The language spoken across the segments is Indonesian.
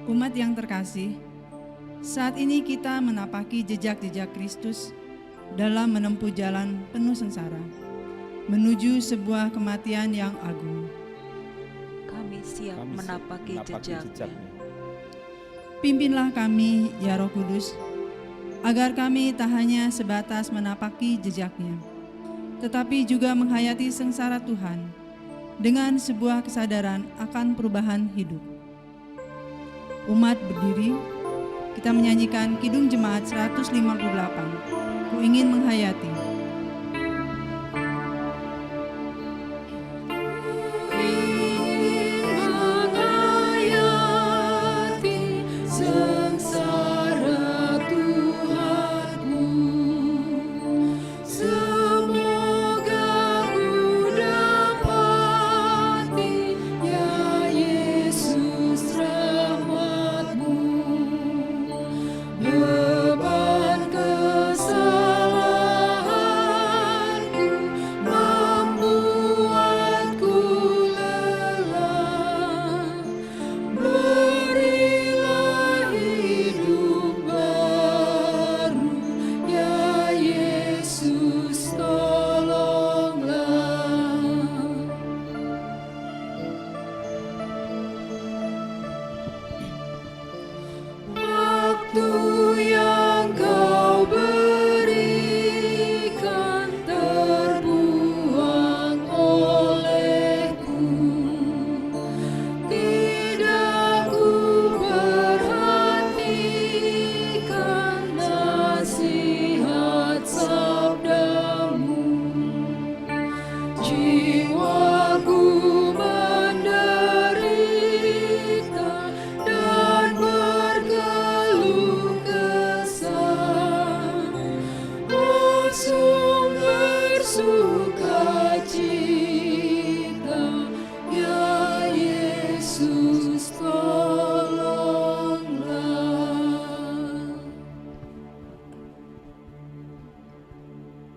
Umat yang terkasih, saat ini kita menapaki jejak-jejak Kristus dalam menempuh jalan penuh sengsara, menuju sebuah kematian yang agung. Kami siap menapaki jejaknya. Pimpinlah kami, ya Roh Kudus, agar kami tak hanya sebatas menapaki jejaknya, tetapi juga menghayati sengsara Tuhan dengan sebuah kesadaran akan perubahan hidup. Umat berdiri, kita menyanyikan Kidung Jemaat 158, Ku Ingin Menghayati.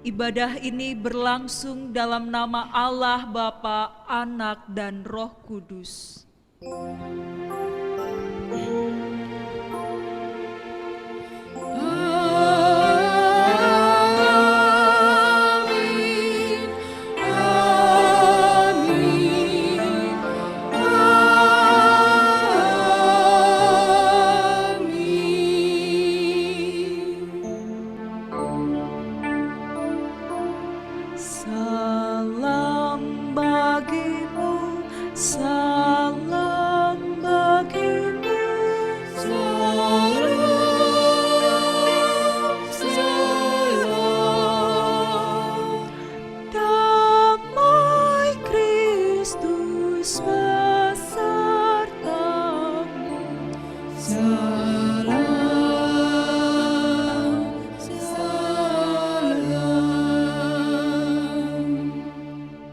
Ibadah ini berlangsung dalam nama Allah Bapa, Anak, dan Roh Kudus. Salam bagimu, salam bagimu, salam, salam. Damai Kristus besertamu.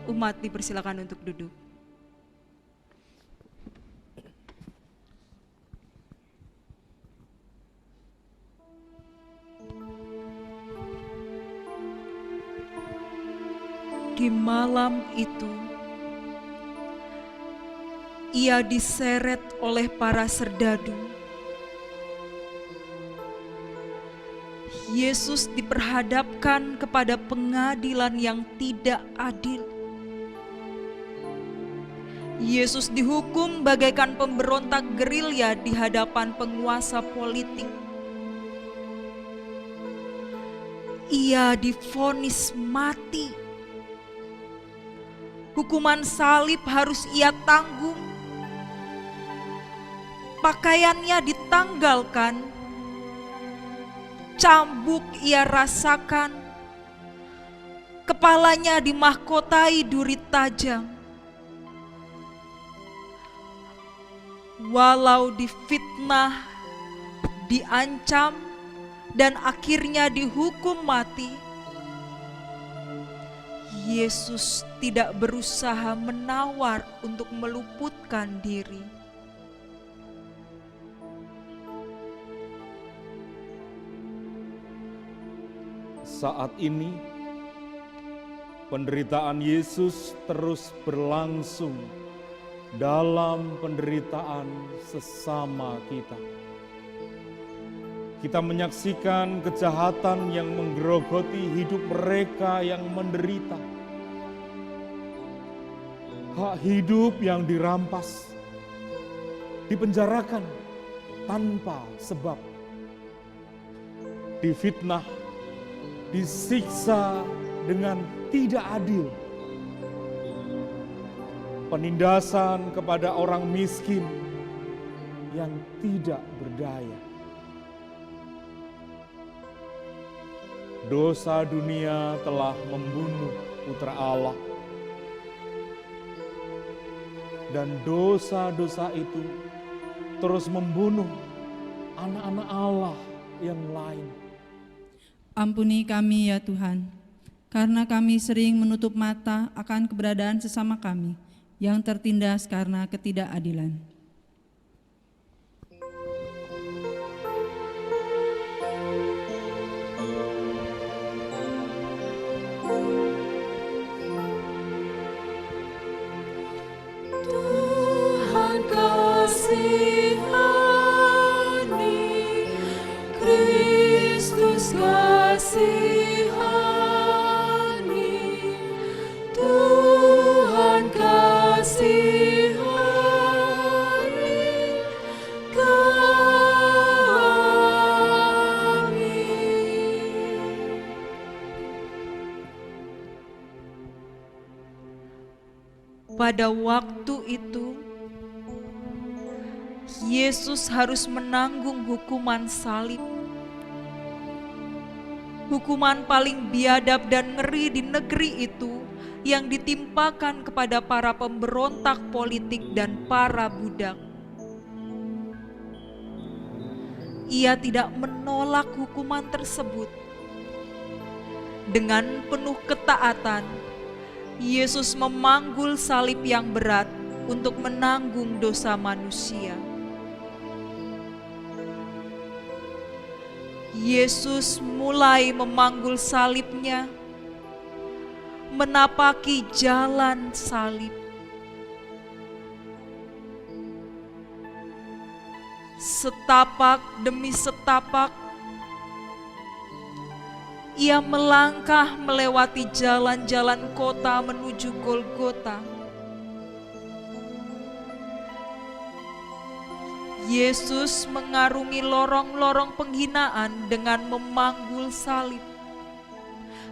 Umat dipersilakan untuk duduk. Di malam itu, ia diseret oleh para serdadu. Yesus diperhadapkan kepada pengadilan yang tidak adil. Yesus dihukum bagaikan pemberontak gerilya di hadapan penguasa politik. Ia divonis mati. Hukuman salib harus ia tanggung. Pakaiannya ditanggalkan. Cambuk ia rasakan. Kepalanya dimahkotai duri tajam. Walau difitnah, diancam, dan akhirnya dihukum mati, Yesus tidak berusaha menawar untuk meluputkan diri. Saat ini, penderitaan Yesus terus berlangsung dalam penderitaan sesama kita. Kita menyaksikan kejahatan yang menggerogoti hidup mereka yang menderita. Hak hidup yang dirampas, dipenjarakan tanpa sebab, difitnah, disiksa dengan tidak adil, penindasan kepada orang miskin yang tidak berdaya. Dosa dunia telah membunuh Putra Allah, dan dosa-dosa itu terus membunuh anak-anak Allah yang lain. Ampuni kami ya Tuhan, karena kami sering menutup mata akan keberadaan sesama kami yang tertindas karena ketidakadilan. Tuhan kasihani, Kristus kasihani, Tuhan kasihani kami. Pada waktu itu, Yesus harus menanggung hukuman salib. Hukuman paling biadab dan ngeri di negeri itu yang ditimpakan kepada para pemberontak politik dan para budak. Ia tidak menolak hukuman tersebut. Dengan penuh ketaatan, Yesus memanggul salib yang berat untuk menanggung dosa manusia. Yesus mulai memanggul salibnya, menapaki jalan salib. Setapak demi setapak, ia melangkah melewati jalan-jalan kota menuju Golgota. Yesus mengarungi lorong-lorong penghinaan dengan memanggul salib,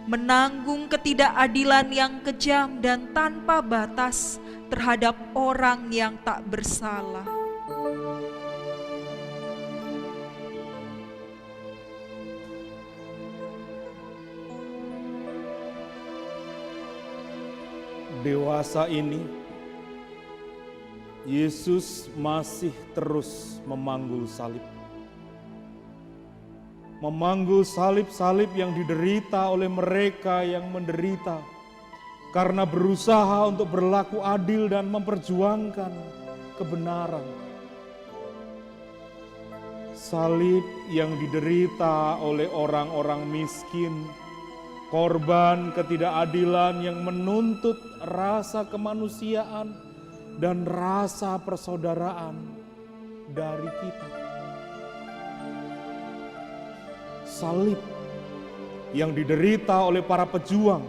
menanggung ketidakadilan yang kejam dan tanpa batas terhadap orang yang tak bersalah. Dewasa ini, Yesus masih terus memanggul salib. Memanggul salib-salib yang diderita oleh mereka yang menderita karena berusaha untuk berlaku adil dan memperjuangkan kebenaran. Salib yang diderita oleh orang-orang miskin, korban ketidakadilan yang menuntut rasa kemanusiaan dan rasa persaudaraan dari kita. Salib yang diderita oleh para pejuang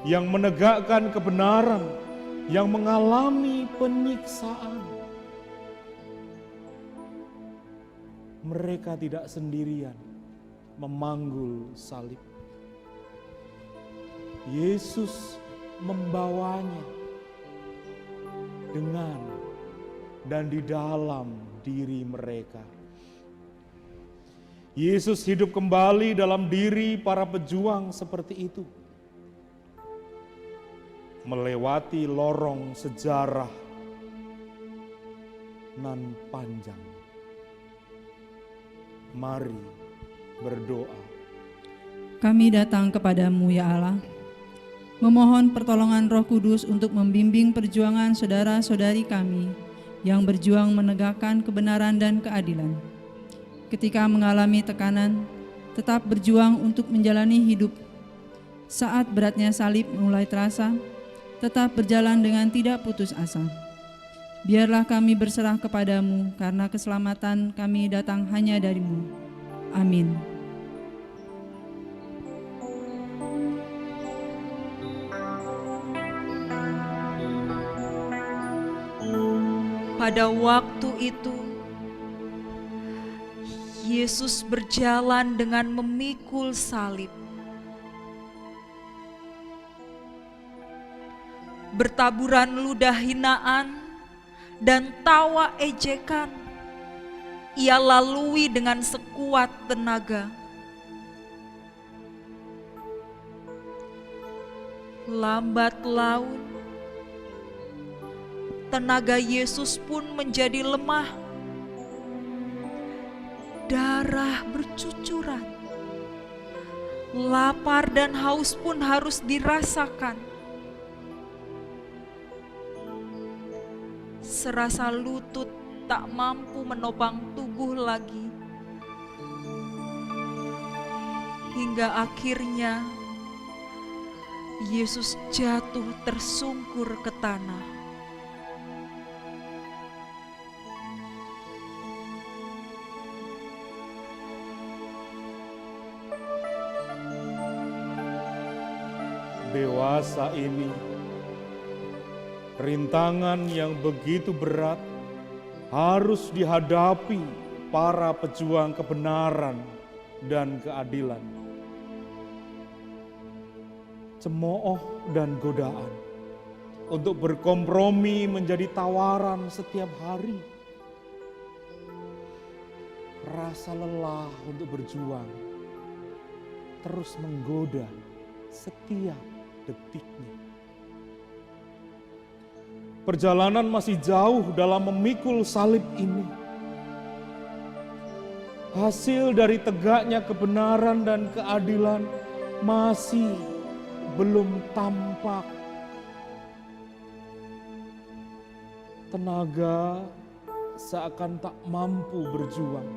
yang menegakkan kebenaran, yang mengalami penyiksaan. Mereka tidak sendirian memanggul salib. Yesus membawanya dengan dan di dalam diri mereka. Yesus hidup kembali dalam diri para pejuang seperti itu. Melewati lorong sejarah nan panjang. Mari berdoa. Kami datang kepadamu ya Allah, memohon pertolongan Roh Kudus untuk membimbing perjuangan saudara-saudari kami yang berjuang menegakkan kebenaran dan keadilan. Ketika mengalami tekanan, tetap berjuang untuk menjalani hidup. Saat beratnya salib mulai terasa, tetap berjalan dengan tidak putus asa. Biarlah kami berserah kepadamu, karena keselamatan kami datang hanya darimu. Amin. Pada waktu itu, Yesus berjalan dengan memikul salib. Bertaburan ludah hinaan dan tawa ejekan ia lalui dengan sekuat tenaga. Lambat laun, tenaga Yesus pun menjadi lemah. Darah bercucuran. Lapar dan haus pun harus dirasakan. Serasa lutut tak mampu menopang tubuh lagi. Hingga akhirnya Yesus jatuh tersungkur ke tanah. Dewasa ini, rintangan yang begitu berat harus dihadapi para pejuang kebenaran dan keadilan. Cemooh dan godaan untuk berkompromi menjadi tawaran setiap hari. Rasa lelah untuk berjuang terus menggoda setiap detiknya. Perjalanan masih jauh dalam memikul salib ini. Hasil dari tegaknya kebenaran dan keadilan masih belum tampak. Tenaga seakan tak mampu berjuang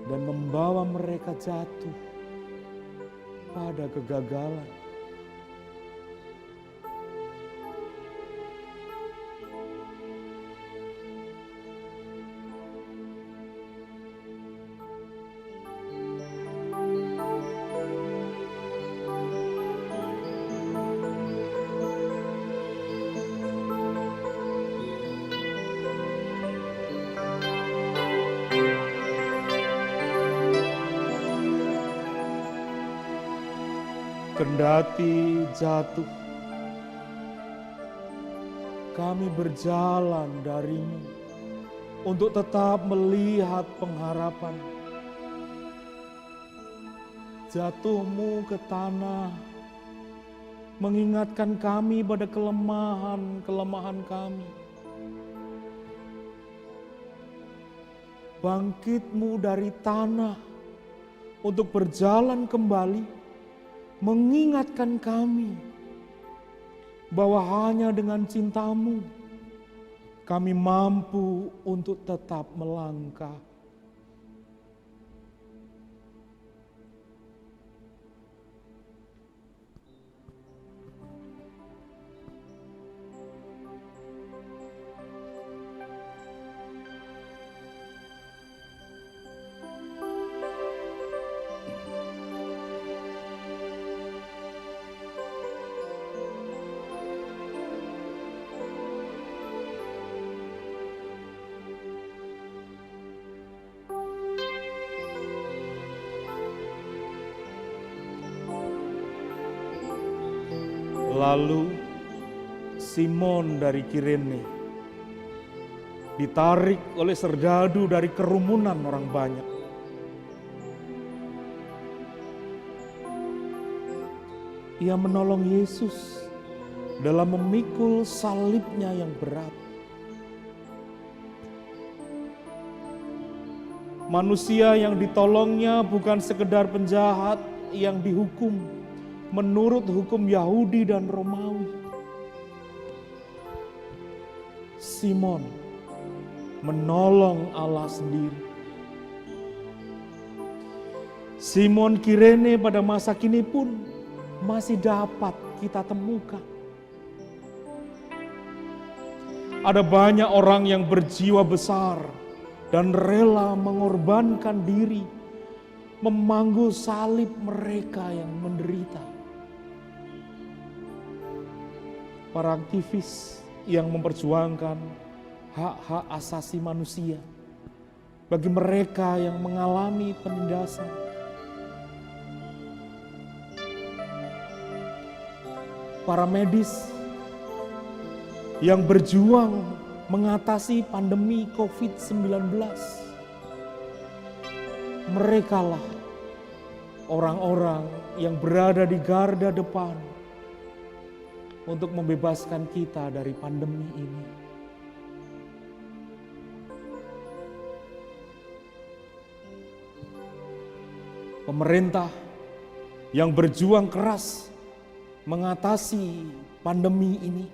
dan membawa mereka jatuh pada kegagalan. Kendati jatuh, kami berjalan darimu untuk tetap melihat pengharapan. Jatuhmu ke tanah mengingatkan kami pada kelemahan-kelemahan kami. Bangkitmu dari tanah untuk berjalan kembali mengingatkan kami bahwa hanya dengan cintamu kami mampu untuk tetap melangkah. Lalu Simon dari Kirene ditarik oleh serdadu dari kerumunan orang banyak. Ia menolong Yesus dalam memikul salibnya yang berat. Manusia yang ditolongnya bukan sekedar penjahat yang dihukum menurut hukum Yahudi dan Romawi. Simon menolong Allah sendiri. Simon Kirene pada masa kini pun masih dapat kita temukan. ada banyak orang yang berjiwa besar dan rela mengorbankan diri, memanggul salib mereka yang menderita. Para aktivis yang memperjuangkan hak-hak asasi manusia bagi mereka yang mengalami penindasan. Para medis yang berjuang mengatasi pandemi COVID-19. Merekalah orang-orang yang berada di garda depan untuk membebaskan kita dari pandemi ini. Pemerintah yang berjuang keras mengatasi pandemi ini.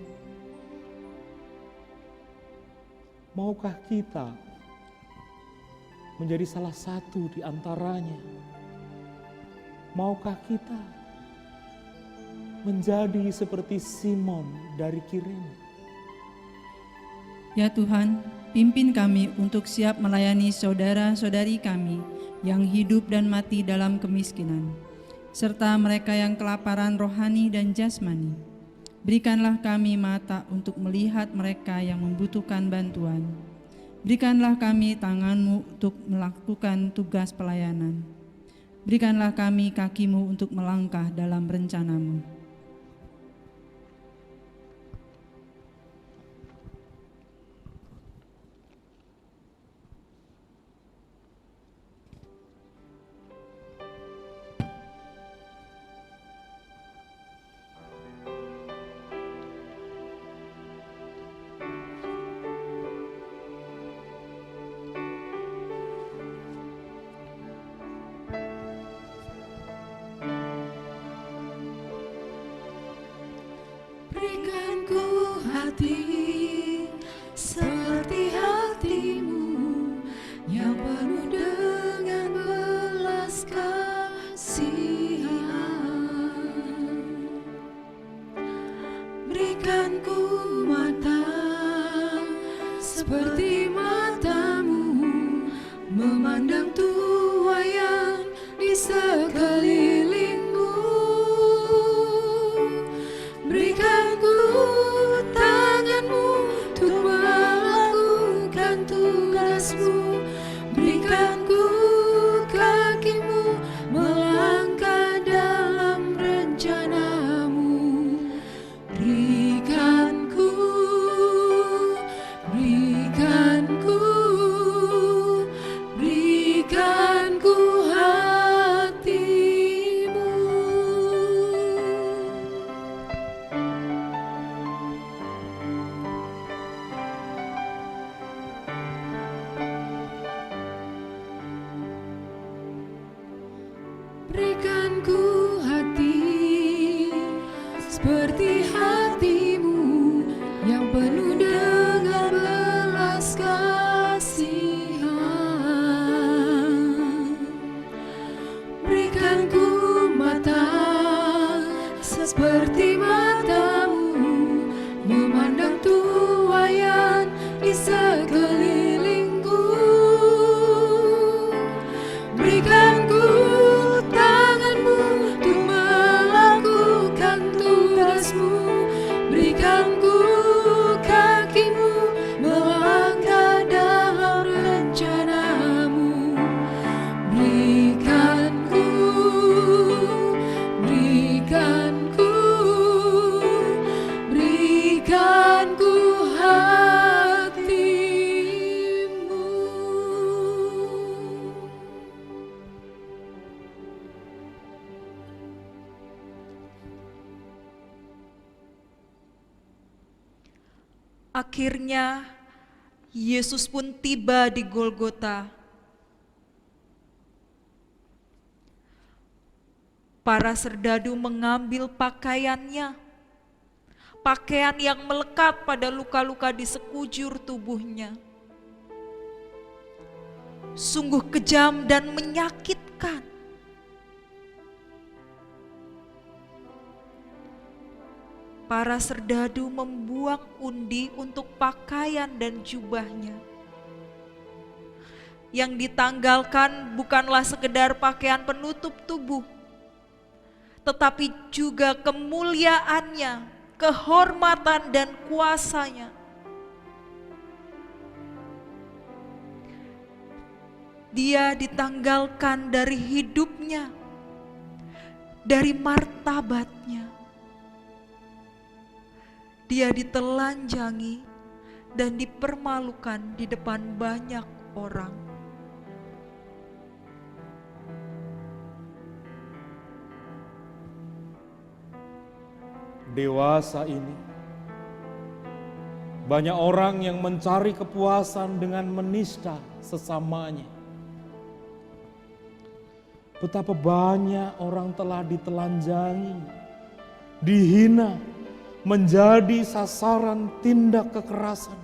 Maukah kita menjadi salah satu di antaranya? Maukah kita menjadi seperti Simon dari Kirene? Ya Tuhan, pimpin kami untuk siap melayani saudara-saudari kami yang hidup dan mati dalam kemiskinan, serta mereka yang kelaparan rohani dan jasmani. Berikanlah kami mata untuk melihat mereka yang membutuhkan bantuan. Berikanlah kami tangan-Mu untuk melakukan tugas pelayanan. Berikanlah kami kaki-Mu untuk melangkah dalam rencana-Mu. Berikan ku hati seperti hati-Mu yang penuh dengan belas kasihan. Berikan ku mata seperti mata-Mu memandang tuaian di sekelilingku. Berikan ku tangan-Mu untuk melakukan tugas-Mu. Berikan ku kaki-Mu melangkah dalam rencana-Mu. Berikan ku hati-Mu. Berikan ku hati seperti hati-Mu yang penuh dengan belas kasihan. Berikan ku mata seperti mata-Mu memandang tuaian di sekelilingku. Berikan ku tangan-Mu untuk melakukan tugas-Mu. Berikan ku kaki-Mu melangkah dalam rencana-Mu. Berikan ku hati-Mu. Akhirnya Yesus pun tiba di Golgota. Para serdadu mengambil pakaiannya, pakaian yang melekat pada luka-luka di sekujur tubuhnya. Sungguh kejam dan menyakitkan. para serdadu membuang undi untuk pakaian dan jubahnya. Yang ditanggalkan bukanlah sekedar pakaian penutup tubuh, tetapi juga kemuliaannya, kehormatan dan kuasanya. Dia ditanggalkan dari hidupnya, dari martabatnya. Dia ditelanjangi dan dipermalukan di depan banyak orang. Dewasa ini, banyak orang yang mencari kepuasan dengan menista sesamanya. Betapa banyak orang telah ditelanjangi, dihina, menjadi sasaran tindak kekerasan.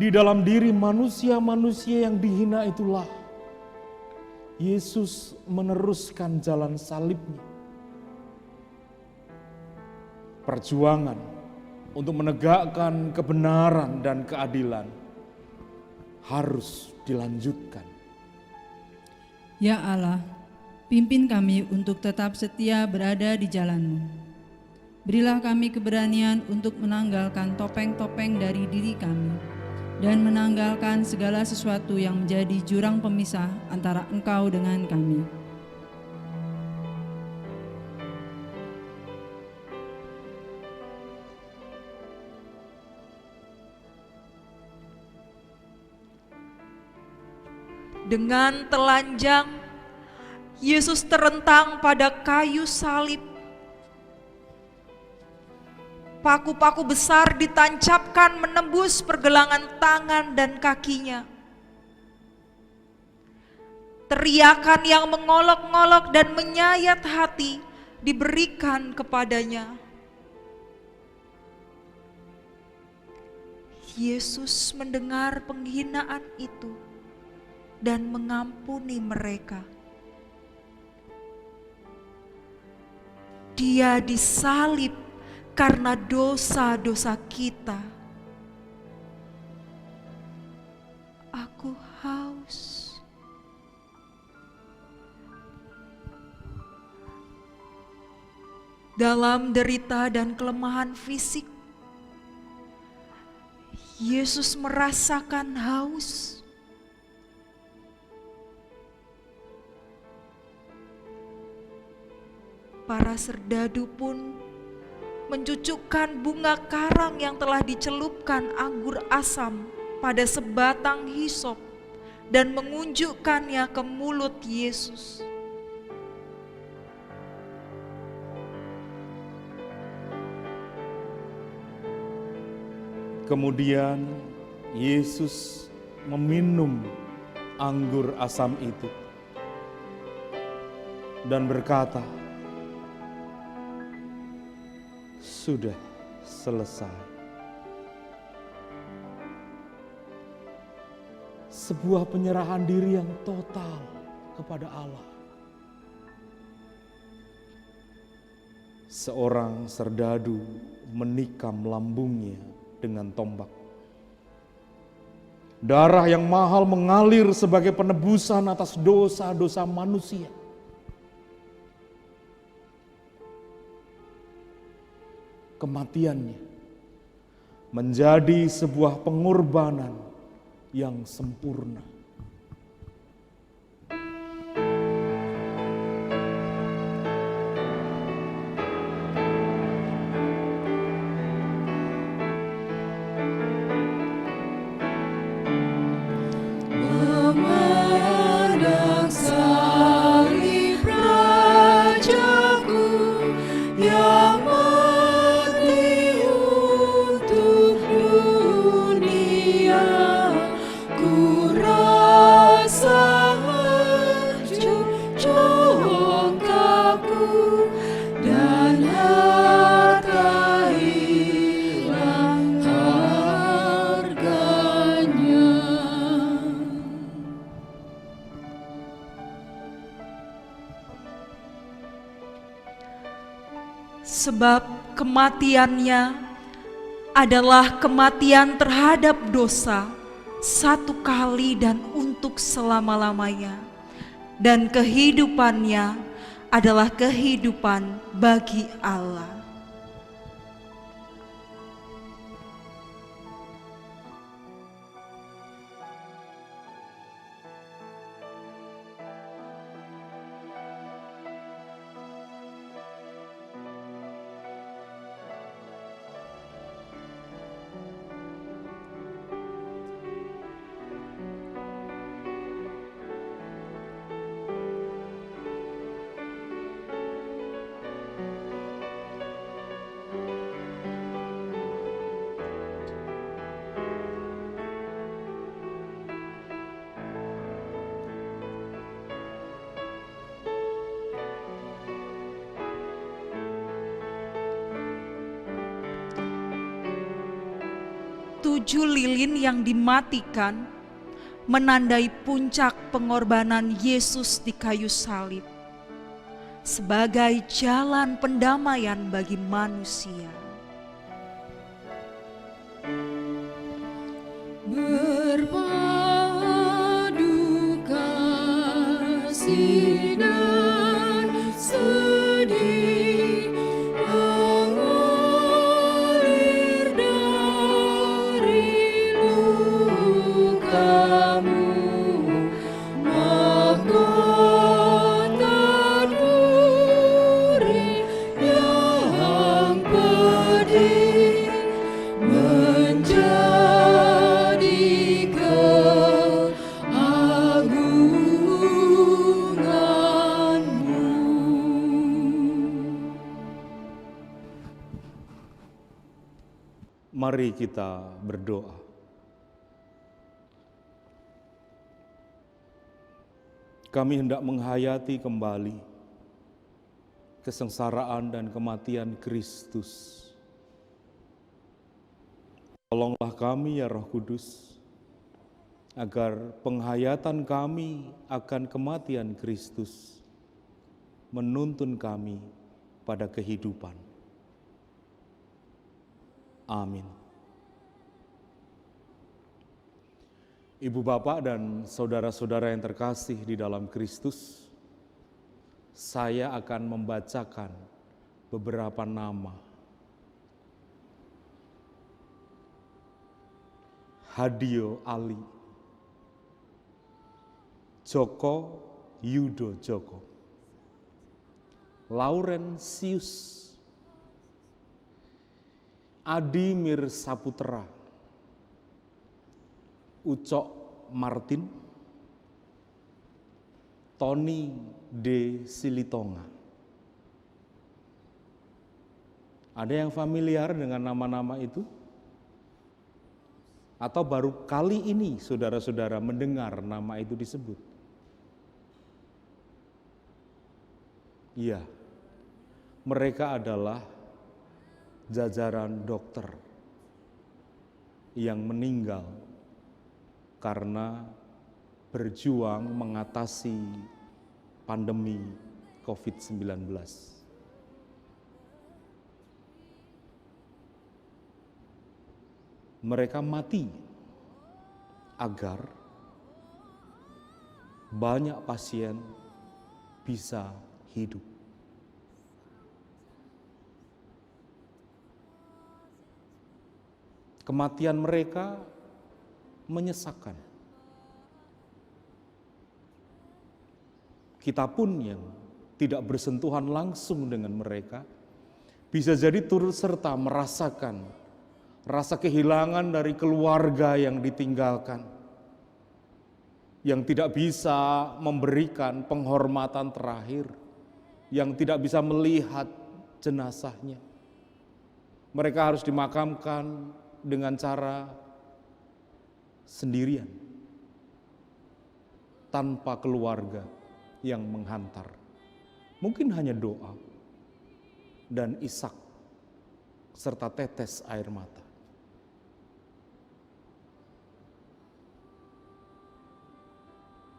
Di dalam diri manusia-manusia yang dihina itulah Yesus meneruskan jalan salibnya. Perjuangan untuk menegakkan kebenaran dan keadilan harus dilanjutkan. Ya Allah, pimpin kami untuk tetap setia berada di jalan-Mu. Berilah kami keberanian untuk menanggalkan topeng-topeng dari diri kami dan menanggalkan segala sesuatu yang menjadi jurang pemisah antara Engkau dengan kami. Dengan telanjang, Yesus terentang pada kayu salib. Paku-paku besar ditancapkan menembus pergelangan tangan dan kakinya. Teriakan yang mengolok-ngolok dan menyayat hati diberikan kepadanya. Yesus mendengar penghinaan itu dan mengampuni mereka. Dia disalib karena dosa-dosa kita. Aku haus. Dalam derita dan kelemahan fisik, Yesus merasakan haus. Para serdadu pun mencucukkan bunga karang yang telah dicelupkan anggur asam pada sebatang hisop dan mengunjukkannya ke mulut Yesus. Kemudian Yesus meminum anggur asam itu dan berkata, "Sudah selesai." Sebuah penyerahan diri yang total kepada Allah. Seorang serdadu menikam lambungnya dengan tombak. Darah yang mahal mengalir sebagai penebusan atas dosa-dosa manusia. Kematiannya menjadi sebuah pengorbanan yang sempurna. Memandang salib Rajaku yang mati untuk dunia, ku sebab kematiannya adalah kematian terhadap dosa satu kali dan untuk selama-lamanya, dan kehidupannya adalah kehidupan bagi Allah. Tujuh lilin yang dimatikan menandai puncak pengorbanan Yesus di kayu salib sebagai jalan pendamaian bagi manusia. Berpadu kasih dan sedih mengalir dari lukamu, mahkota duri yang pedih menjadi Mari kita berdoa. Kami hendak menghayati kembali kesengsaraan dan kematian Kristus. Tolonglah kami ya Roh Kudus, agar penghayatan kami akan kematian Kristus menuntun kami pada kehidupan. Amin. Ibu bapak dan saudara-saudara yang terkasih di dalam Kristus, saya akan membacakan beberapa nama. Hadio Ali, Joko Yudo Joko, Laurentius, Adi Mir Saputra, Ucok Martin, Tony D. Silitonga. Ada yang familiar dengan nama-nama itu? Atau baru kali ini saudara-saudara mendengar nama itu disebut? Iya, mereka adalah jajaran dokter yang meninggal karena berjuang mengatasi pandemi COVID-19. Mereka mati agar banyak pasien bisa hidup. Kematian mereka menyesakkan. Kita pun yang tidak bersentuhan langsung dengan mereka, bisa jadi turut serta merasakan rasa kehilangan dari keluarga yang ditinggalkan, yang tidak bisa memberikan penghormatan terakhir, yang tidak bisa melihat jenazahnya. Mereka harus dimakamkan dengan cara sendirian, tanpa keluarga yang menghantar. Mungkin hanya doa dan isak serta tetes air mata.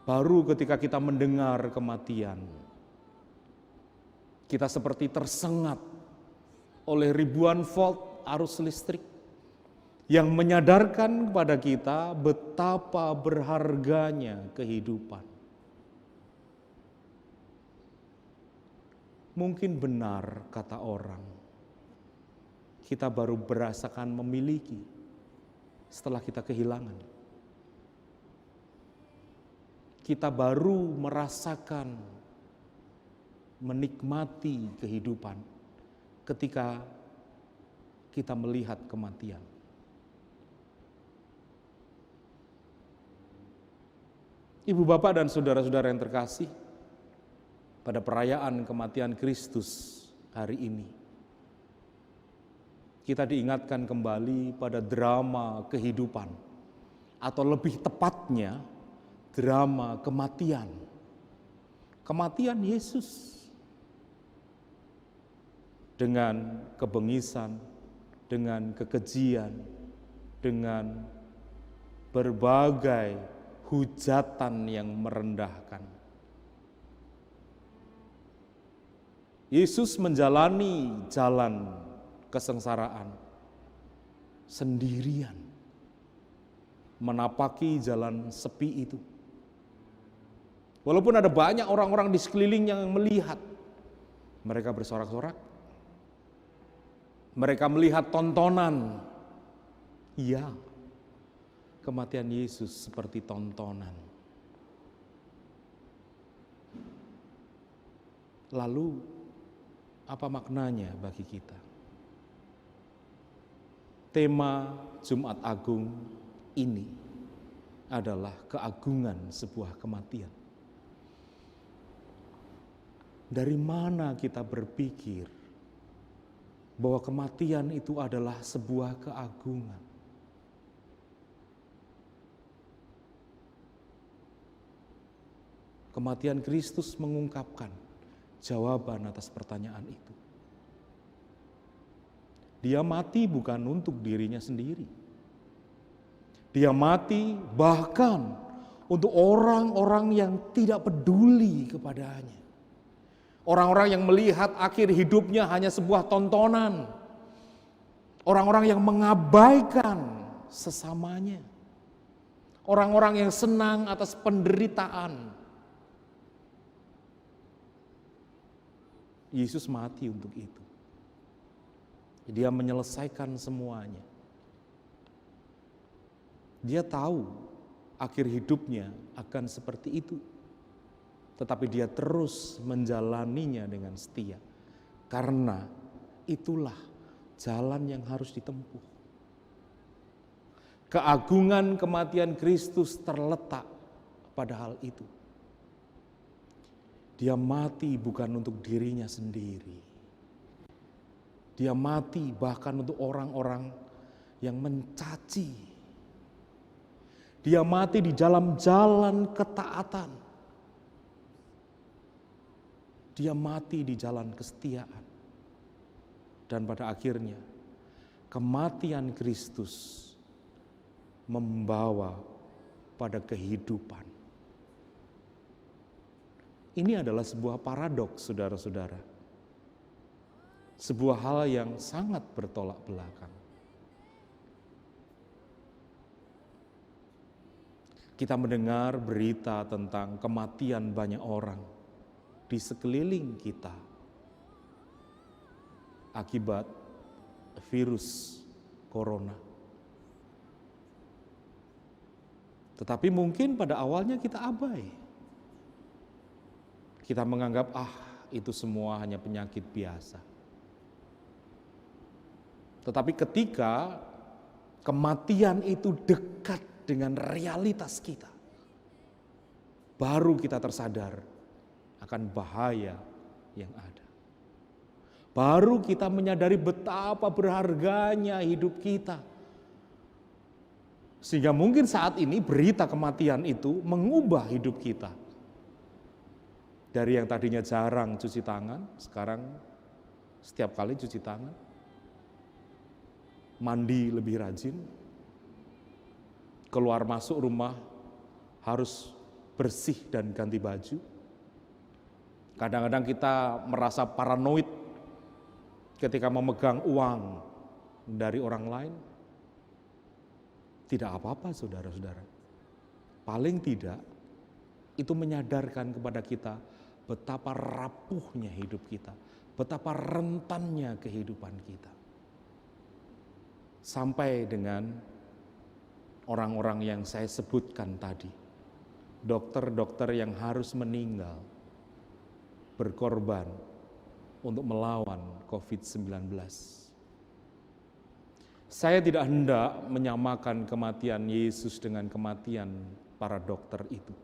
Baru ketika kita mendengar kematian, kita seperti tersengat oleh ribuan volt arus listrik yang menyadarkan kepada kita betapa berharganya kehidupan. Mungkin benar kata orang, kita baru merasakan memiliki setelah kita kehilangan. Kita baru merasakan menikmati kehidupan ketika kita melihat kematian. Ibu, bapak, dan saudara-saudara yang terkasih, pada perayaan kematian Kristus hari ini, kita diingatkan kembali pada drama kehidupan, atau lebih tepatnya drama kematian. Kematian Yesus dengan kebengisan, dengan kekejian, dengan berbagai hujatan yang merendahkan. Yesus menjalani jalan kesengsaraan sendirian, menapaki jalan sepi itu. Walaupun ada banyak orang-orang di sekelilingnya yang melihat, mereka bersorak-sorak, mereka melihat tontonan. Iya, kematian Yesus seperti tontonan. Lalu, apa maknanya bagi kita? Tema Jumat Agung ini adalah keagungan sebuah kematian. Dari mana kita berpikir bahwa kematian itu adalah sebuah keagungan? Kematian Kristus mengungkapkan jawaban atas pertanyaan itu. Dia mati bukan untuk dirinya sendiri. Dia mati bahkan untuk orang-orang yang tidak peduli kepadanya. Orang-orang yang melihat akhir hidupnya hanya sebuah tontonan. Orang-orang yang mengabaikan sesamanya. Orang-orang yang senang atas penderitaan. Yesus mati untuk itu. Dia menyelesaikan semuanya. Dia tahu akhir hidupnya akan seperti itu. Tetapi dia terus menjalaninya dengan setia. Karena itulah jalan yang harus ditempuh. Keagungan kematian Kristus terletak pada hal itu. Dia mati bukan untuk dirinya sendiri. Dia mati bahkan untuk orang-orang yang mencaci. Dia mati di dalam jalan ketaatan. Dia mati di jalan kesetiaan. Dan pada akhirnya, kematian Kristus membawa pada kehidupan. Ini adalah sebuah paradoks, saudara-saudara. Sebuah hal yang sangat bertolak belakang. Kita mendengar berita tentang kematian banyak orang di sekeliling kita akibat virus corona. Tetapi mungkin pada awalnya kita abai. Kita menganggap itu semua hanya penyakit biasa. Tetapi ketika kematian itu dekat dengan realitas kita, baru kita tersadar akan bahaya yang ada. Baru kita menyadari betapa berharganya hidup kita. Sehingga mungkin saat ini berita kematian itu mengubah hidup kita. Dari yang tadinya jarang cuci tangan, sekarang setiap kali cuci tangan. Mandi lebih rajin, keluar masuk rumah harus bersih dan ganti baju. Kadang-kadang kita merasa paranoid ketika memegang uang dari orang lain, tidak apa-apa saudara-saudara. Paling tidak, itu menyadarkan kepada kita betapa rapuhnya hidup kita, betapa rentannya kehidupan kita. Sampai dengan orang-orang yang saya sebutkan tadi, dokter-dokter yang harus meninggal, berkorban untuk melawan COVID-19. Saya tidak hendak menyamakan kematian Yesus dengan kematian para dokter itu.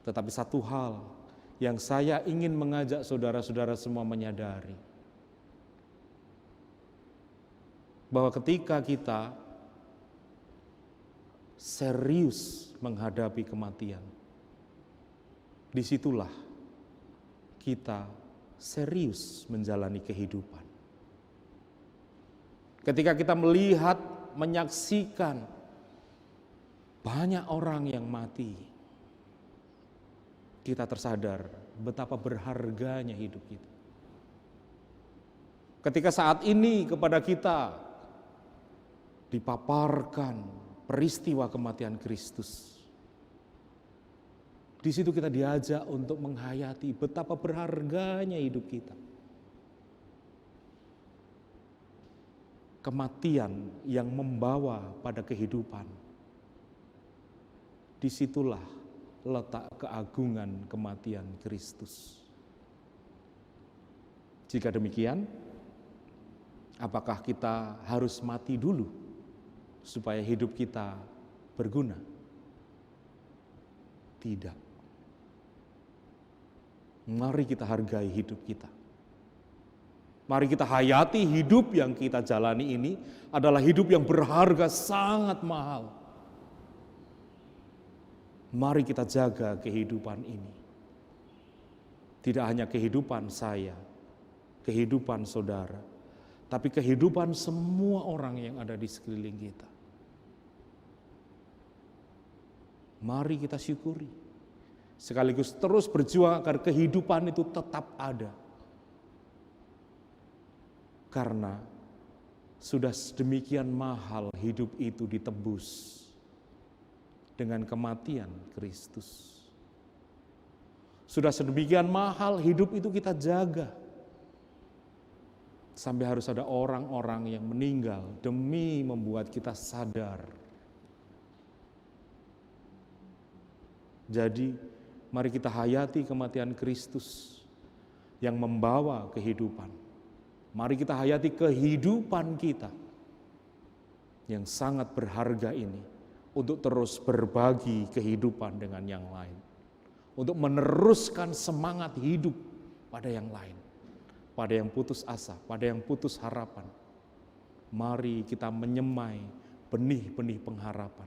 Tetapi satu hal yang saya ingin mengajak saudara-saudara semua menyadari, bahwa ketika kita serius menghadapi kematian, disitulah kita serius menjalani kehidupan. Ketika kita melihat, menyaksikan banyak orang yang mati, kita tersadar betapa berharganya hidup kita. Ketika saat ini kepada kita dipaparkan peristiwa kematian Kristus, di situ kita diajak untuk menghayati betapa berharganya hidup kita. Kematian yang membawa pada kehidupan, disitulah letak keagungan kematian Kristus. Jika demikian, apakah kita harus mati dulu supaya hidup kita berguna? Tidak. Mari kita hargai hidup kita. Mari kita hayati hidup yang kita jalani ini adalah hidup yang berharga, sangat mahal. Mari kita jaga kehidupan ini. Tidak hanya kehidupan saya, kehidupan saudara, tapi kehidupan semua orang yang ada di sekeliling kita. Mari kita syukuri, sekaligus terus berjuang agar kehidupan itu tetap ada. Karena sudah sedemikian mahal hidup itu ditebus dengan kematian Kristus. Sudah sedemikian mahal hidup itu kita jaga. Sampai harus ada orang-orang yang meninggal demi membuat kita sadar. Jadi mari kita hayati kematian Kristus yang membawa kehidupan. Mari kita hayati kehidupan kita yang sangat berharga ini untuk terus berbagi kehidupan dengan yang lain. Untuk meneruskan semangat hidup pada yang lain. Pada yang putus asa, pada yang putus harapan. Mari kita menyemai benih-benih pengharapan.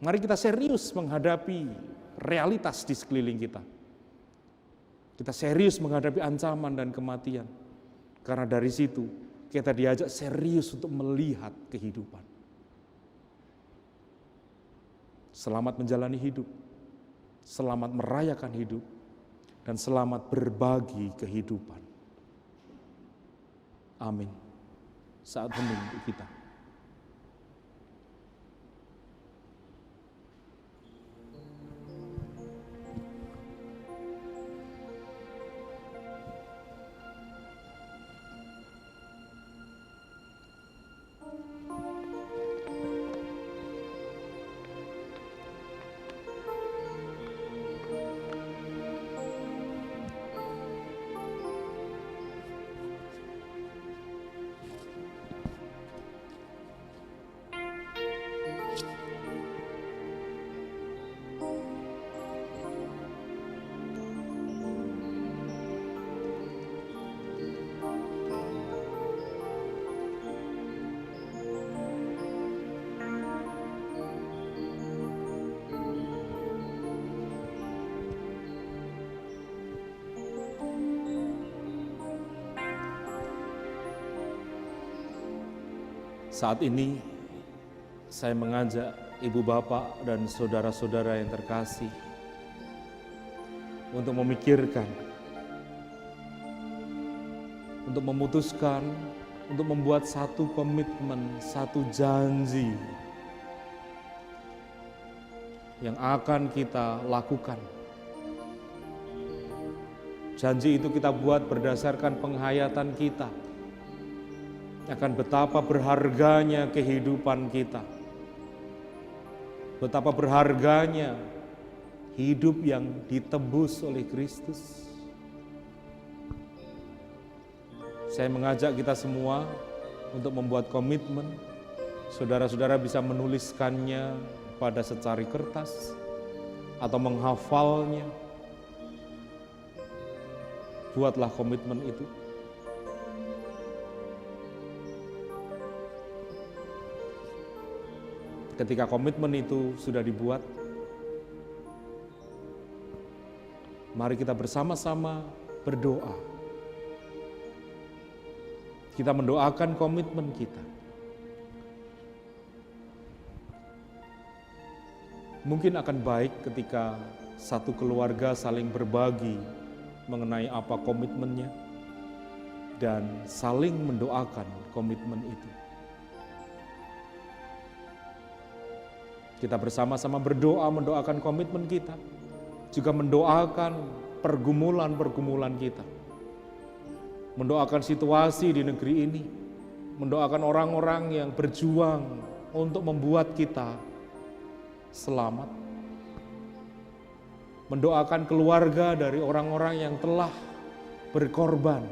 Mari kita serius menghadapi realitas di sekeliling kita. Kita serius menghadapi ancaman dan kematian. Karena dari situ kita diajak serius untuk melihat kehidupan. Selamat menjalani hidup, selamat merayakan hidup, dan selamat berbagi kehidupan. Amin. Saat hening kita. Saat ini saya mengajak ibu bapak dan saudara-saudara yang terkasih untuk memikirkan untuk memutuskan, untuk membuat satu komitmen, satu janji yang akan kita lakukan. Janji itu kita buat berdasarkan penghayatan kita akan betapa berharganya kehidupan kita, betapa berharganya hidup yang ditebus oleh Kristus. Saya mengajak kita semua untuk membuat komitmen. Saudara-saudara bisa menuliskannya pada secari kertas atau menghafalnya. Buatlah komitmen itu. Ketika komitmen itu sudah dibuat, mari kita bersama-sama berdoa. Kita mendoakan komitmen kita. Mungkin akan baik ketika satu keluarga saling berbagi mengenai apa komitmennya dan saling mendoakan komitmen itu. Kita bersama-sama berdoa mendoakan komitmen kita, juga mendoakan pergumulan-pergumulan kita. Mendoakan situasi di negeri ini, mendoakan orang-orang yang berjuang untuk membuat kita selamat. Mendoakan keluarga dari orang-orang yang telah berkorban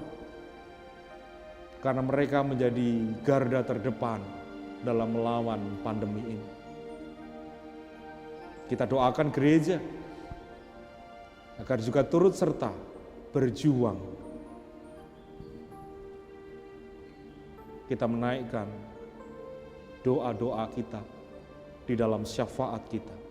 karena mereka menjadi garda terdepan dalam melawan pandemi ini. Kita doakan gereja agar juga turut serta berjuang. Kita menaikkan doa-doa kita di dalam syafaat kita.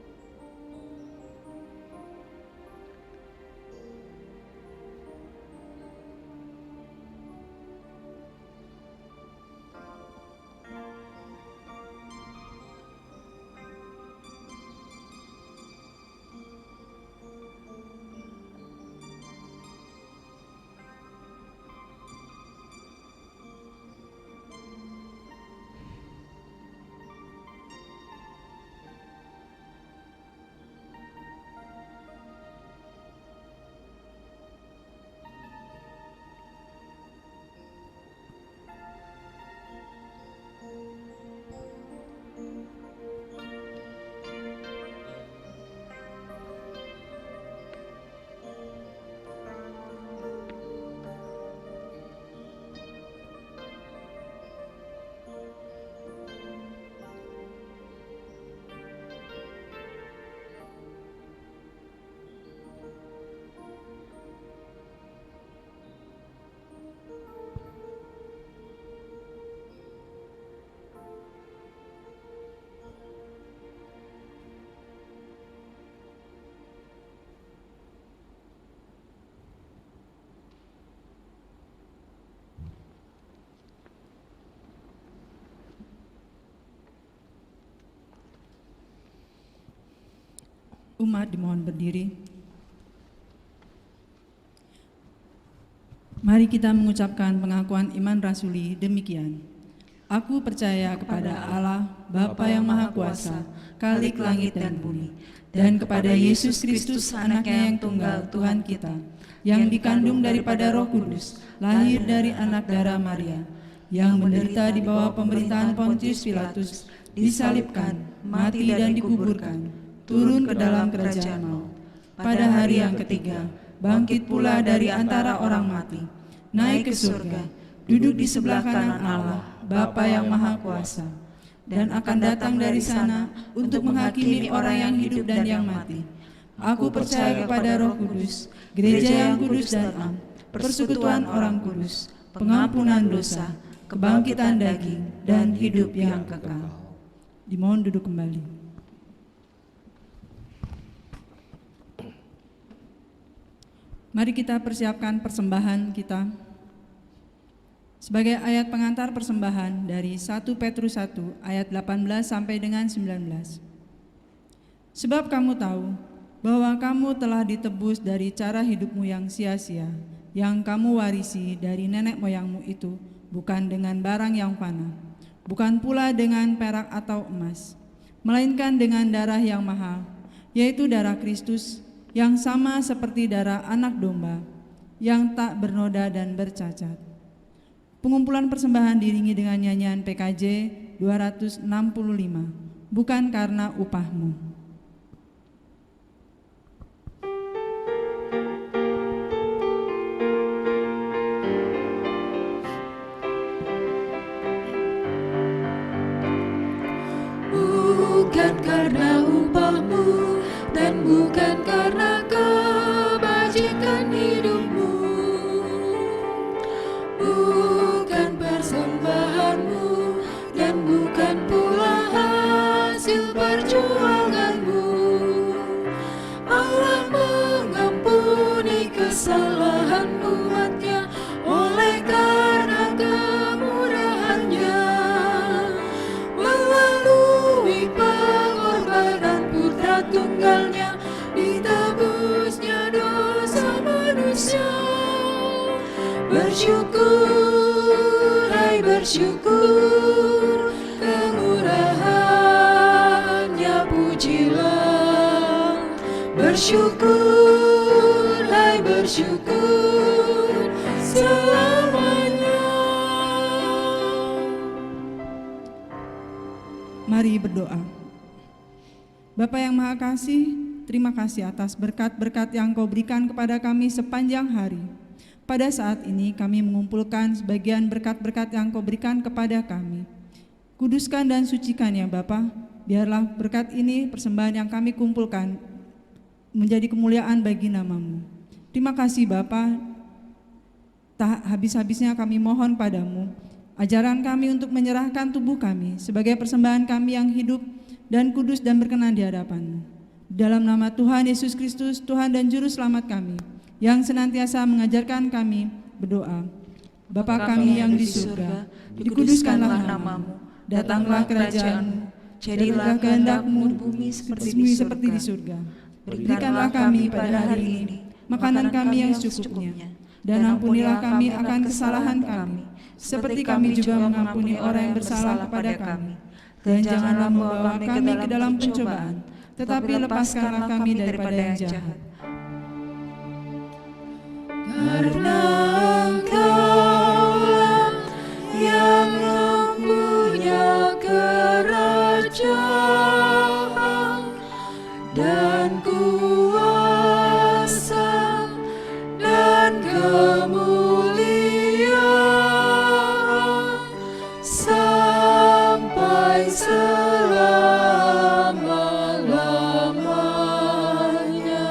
Umat dimohon berdiri. Mari kita mengucapkan pengakuan iman rasuli demikian. Aku percaya kepada Allah, Bapa yang Maha Kuasa, Khalik langit dan bumi, dan kepada Yesus Kristus, Anaknya yang tunggal, Tuhan kita, yang dikandung daripada Roh Kudus, lahir dari anak darah Maria, yang menderita di bawah pemerintahan Pontius Pilatus, disalibkan, mati dan dikuburkan, turun ke dalam kerajaan maut. Pada hari yang ketiga, bangkit pula dari antara orang mati, naik ke surga, duduk di sebelah kanan Allah, Bapa yang Maha Kuasa, dan akan datang dari sana untuk menghakimi orang yang hidup dan yang mati. Aku percaya kepada Roh Kudus, gereja yang kudus dan am, persekutuan orang kudus, pengampunan dosa, kebangkitan daging, dan hidup yang kekal. Dimohon duduk kembali. Mari kita persiapkan persembahan kita. Sebagai ayat pengantar persembahan dari 1 Petrus 1 ayat 18 sampai dengan 19. Sebab kamu tahu bahwa kamu telah ditebus dari cara hidupmu yang sia-sia yang kamu warisi dari nenek moyangmu itu bukan dengan barang yang fana, bukan pula dengan perak atau emas, melainkan dengan darah yang mahal, yaitu darah Kristus yang sama seperti darah anak domba yang tak bernoda dan bercacat. Pengumpulan persembahan diiringi dengan nyanyian PKJ 265, bukan karena upahmu. Bukan karena upahmu dan bukan karena kebajikan hidupmu, bukan persembahanmu dan bukan pula hasil perjuanganmu. Allah mengampuni kesalahan umatnya oleh karena kemurahannya, melalui pengorbanan putra tunggalnya ditebusnya dosa manusia. Bersyukur, hai bersyukur, kemurahannya pujilah. Bersyukur, hai bersyukur, selamanya. Mari berdoa. Bapa yang Maha Kasih, terima kasih atas berkat-berkat yang Kau berikan kepada kami sepanjang hari. Pada saat ini kami mengumpulkan sebagian berkat-berkat yang Kau berikan kepada kami. Kuduskan dan sucikan ya Bapa, biarlah berkat ini persembahan yang kami kumpulkan menjadi kemuliaan bagi nama-Mu. Terima kasih Bapa, tak habis-habisnya kami mohon padamu, ajaran kami untuk menyerahkan tubuh kami sebagai persembahan kami yang hidup dan kudus dan berkenan di hadapan-Mu. Dalam nama Tuhan Yesus Kristus, Tuhan dan Juru Selamat kami, yang senantiasa mengajarkan kami berdoa. Bapa kami yang di surga, dikuduskanlah nama-Mu, datanglah kerajaan-Mu, jadilah kehendak-Mu di bumi seperti di surga. Berikanlah kami pada hari ini makanan kami yang secukupnya, dan ampunilah kami akan kesalahan kami, seperti kami juga mengampuni orang yang bersalah kepada kami. Dan janganlah membawa kami ke dalam pencobaan, tetapi lepaskanlah kami daripada yang jahat. Karena Engkaulah yang mempunyai kerajaan dan kuasa dan kemuliaan sampai selama-lamanya.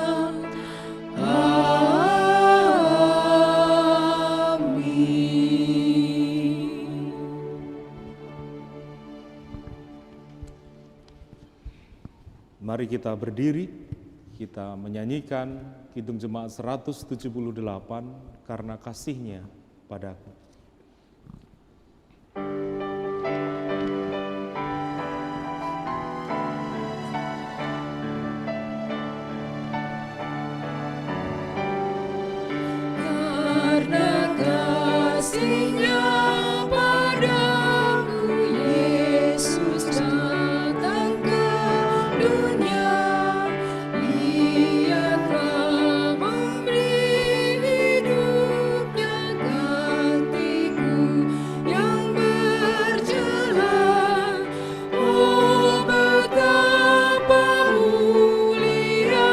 Mari kita berdiri, kita menyanyikan Kidung Jemaat 178, Karena Kasih-Nya Padaku. Karena kasih-Nya padaku, Yesus datang ke dunia. Ia telah memberi hidupnya gantiku yang berjalan. Oh, betapa mulia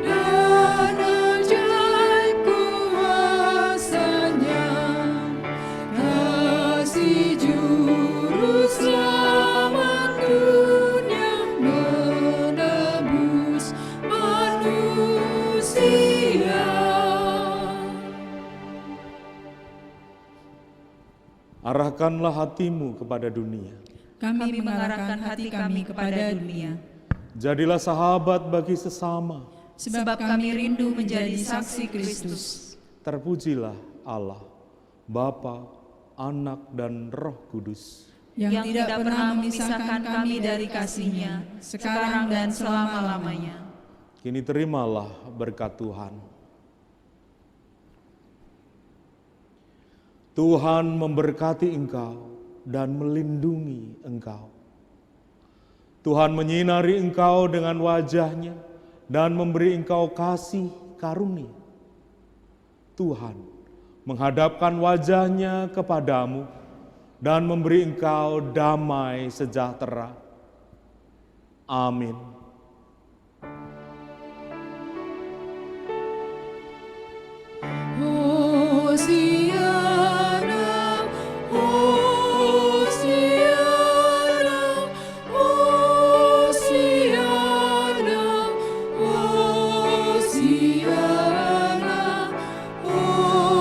dan ajaib kuasa-Nya. Kasih Juru Selamat dunia menebus manusia. Arahkanlah hatimu kepada dunia. Kami mengarahkan hati kami kepada dunia, Jadilah sahabat bagi sesama. sebab kami rindu menjadi saksi Kristus. Terpujilah Allah, Bapa, Anak, dan Roh Kudus. Yang tidak pernah memisahkan kami dari kasih-Nya, sekarang dan selama-lamanya. Kini terimalah berkat Tuhan. Tuhan memberkati engkau dan melindungi engkau. Tuhan menyinari engkau dengan wajah-Nya dan memberi engkau kasih karunia. Tuhan menghadapkan wajah-Nya kepadamu dan memberi engkau damai sejahtera. Amin. Hosiana, Hosiana, Hosiana, Hosiana, Hosiana.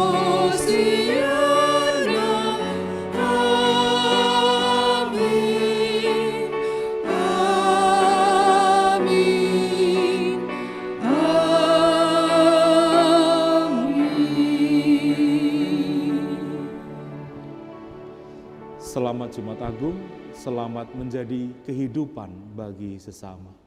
Amin, amin, amin. Selamat Jumat Agung, selamat menjadi kehidupan bagi sesama.